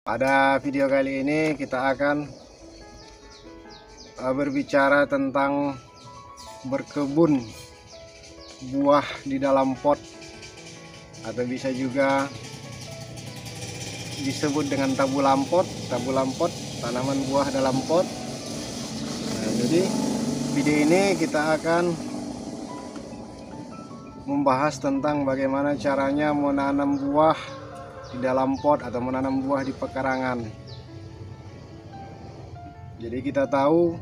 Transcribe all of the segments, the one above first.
Pada video kali ini kita akan berbicara tentang berkebun buah di dalam pot, atau bisa juga disebut dengan tabu lampot, tanaman buah dalam pot. Nah, jadi video ini kita akan membahas tentang bagaimana caranya menanam buah di dalam pot atau menanam buah di pekarangan. Jadi kita tahu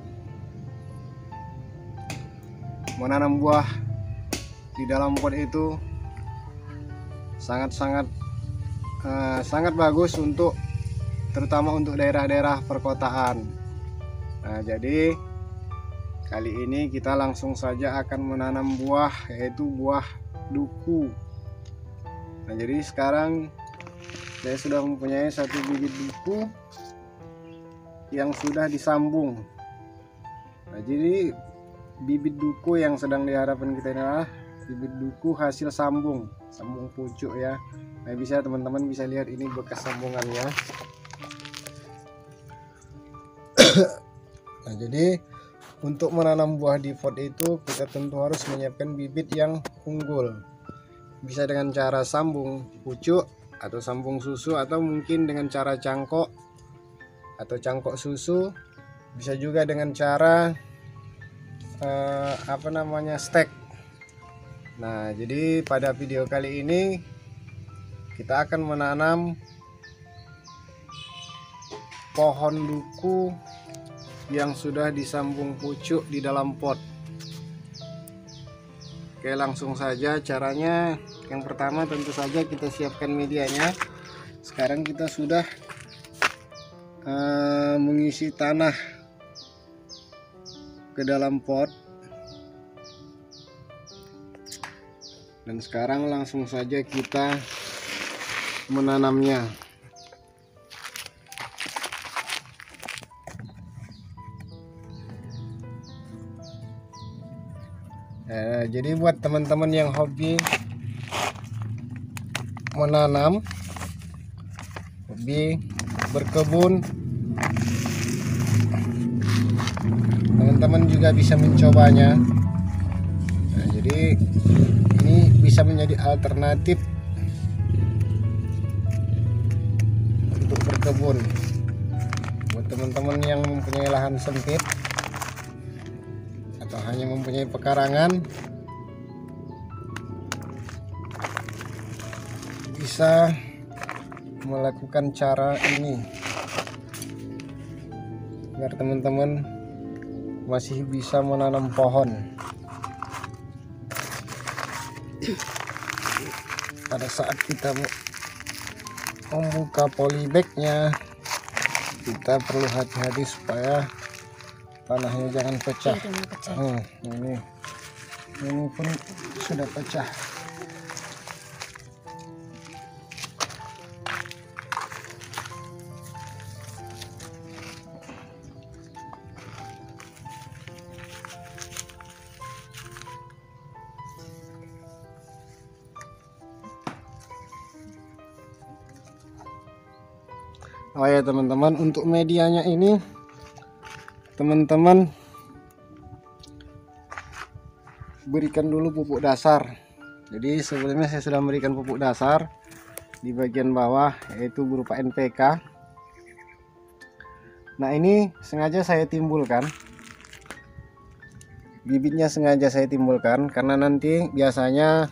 menanam buah di dalam pot itu sangat bagus terutama untuk daerah-daerah perkotaan. Nah, jadi kali ini kita langsung saja akan menanam buah, yaitu buah duku. Nah, jadi sekarang saya sudah mempunyai satu bibit duku yang sudah disambung. Nah, jadi bibit duku yang sedang diharapkan kita ini adalah bibit duku hasil sambung pucuk ya. Nah, teman-teman bisa lihat ini bekas sambungannya. Nah, jadi untuk menanam buah di pot itu kita tentu harus menyiapkan bibit yang unggul. Bisa dengan cara sambung pucuk atau sambung susu, atau mungkin dengan cara cangkok atau cangkok susu. Bisa juga dengan cara stek. Nah, jadi pada video kali ini kita akan menanam pohon duku yang sudah disambung pucuk di dalam pot. Oke, langsung saja caranya. Yang pertama tentu saja kita siapkan medianya. Sekarang kita sudah mengisi tanah ke dalam pot, dan sekarang langsung saja kita menanamnya. Jadi buat teman-teman yang hobi menanam, hobi berkebun, teman-teman juga bisa mencobanya. Nah, jadi ini bisa menjadi alternatif untuk berkebun buat teman-teman yang mempunyai lahan sempit atau hanya mempunyai pekarangan. Bisa melakukan cara ini agar teman-teman masih bisa menanam pohon. Pada saat kita membuka polybagnya, kita perlu hati-hati supaya tanahnya jangan pecah. Ini pun sudah pecah. Oh ya teman-teman, untuk medianya ini teman-teman berikan dulu pupuk dasar. Jadi sebelumnya saya sudah memberikan pupuk dasar di bagian bawah, yaitu berupa NPK. Nah, ini sengaja saya timbulkan, bibitnya sengaja saya timbulkan karena nanti biasanya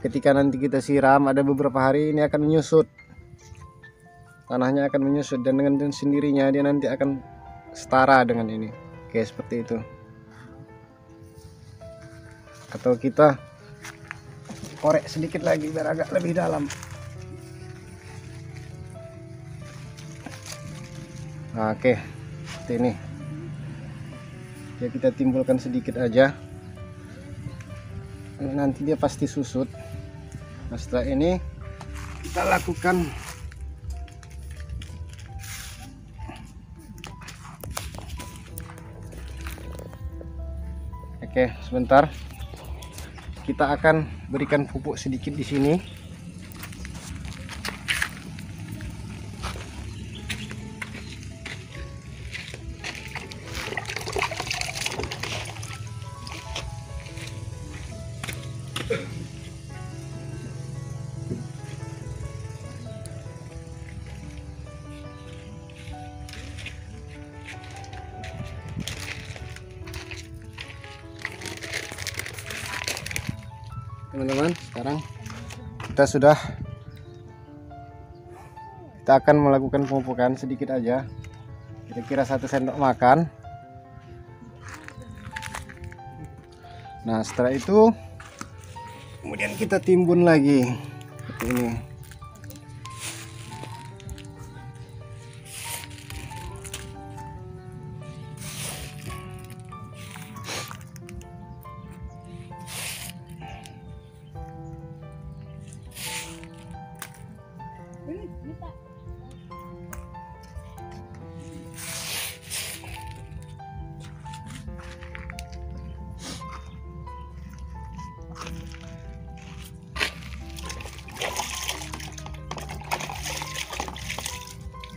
ketika nanti kita siram ada beberapa hari ini akan menyusut. Tanahnya akan menyusut, dan dengan sendirinya dia nanti akan setara dengan ini. Oke, seperti itu. Atau kita korek sedikit lagi biar agak lebih dalam. Nah, oke, seperti ini. Ya, kita timbulkan sedikit aja. Nanti dia pasti susut. Nah, setelah ini kita lakukan Oke, sebentar. Kita akan berikan pupuk sedikit di sini. teman-teman. Sekarang kita akan melakukan pemupukan sedikit aja, kira-kira 1 sendok makan. Nah setelah itu kemudian kita timbun lagi seperti ini.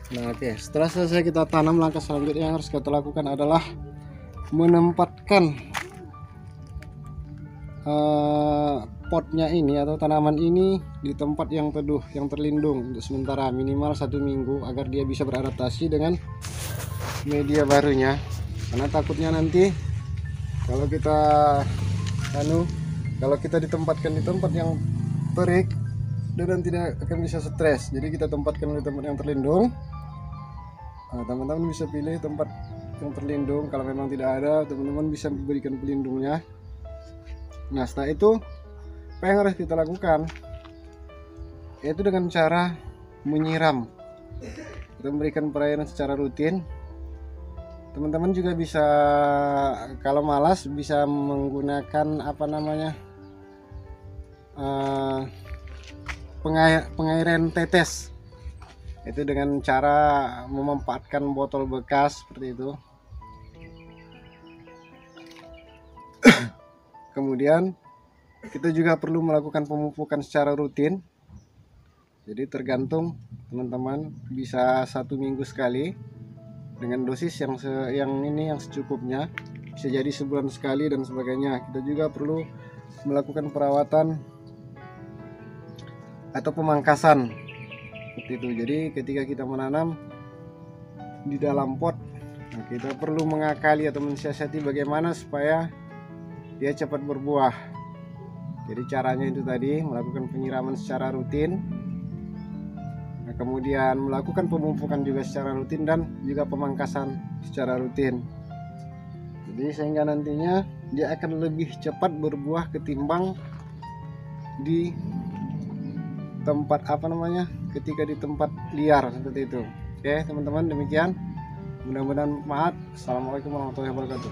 Nah oke, setelah selesai kita tanam, langkah selanjutnya yang harus kita lakukan adalah menempatkan potnya ini atau tanaman ini di tempat yang teduh, yang terlindung untuk sementara minimal 1 minggu agar dia bisa beradaptasi dengan media barunya. Karena takutnya nanti kalau kita ditempatkan di tempat yang terik, dan tidak akan bisa stres. Jadi kita tempatkan di tempat yang terlindung. Nah, teman-teman bisa pilih tempat yang terlindung. Kalau memang tidak ada, teman-teman bisa berikan pelindungnya. Nah setelah itu apa yang harus kita lakukan, yaitu dengan cara menyiram. Kita memberikan perairan secara rutin. Teman-teman juga bisa, kalau malas, bisa menggunakan pengairan tetes. Itu dengan cara memanfaatkan botol bekas seperti itu. Kemudian kita juga perlu melakukan pemupukan secara rutin. Jadi tergantung teman-teman, bisa 1 minggu sekali dengan dosis yang secukupnya, bisa jadi sebulan sekali dan sebagainya. Kita juga perlu melakukan perawatan atau pemangkasan seperti itu. Jadi ketika kita menanam di dalam pot, kita perlu mengakali atau mensiasati bagaimana supaya dia cepat berbuah. Jadi caranya itu tadi, melakukan penyiraman secara rutin, kemudian melakukan pemupukan juga secara rutin, dan juga pemangkasan secara rutin. Jadi sehingga nantinya dia akan lebih cepat berbuah ketimbang di tempat ketika di tempat liar seperti itu. Oke teman-teman, demikian, mudah-mudahan bermanfaat. Assalamualaikum warahmatullahi wabarakatuh.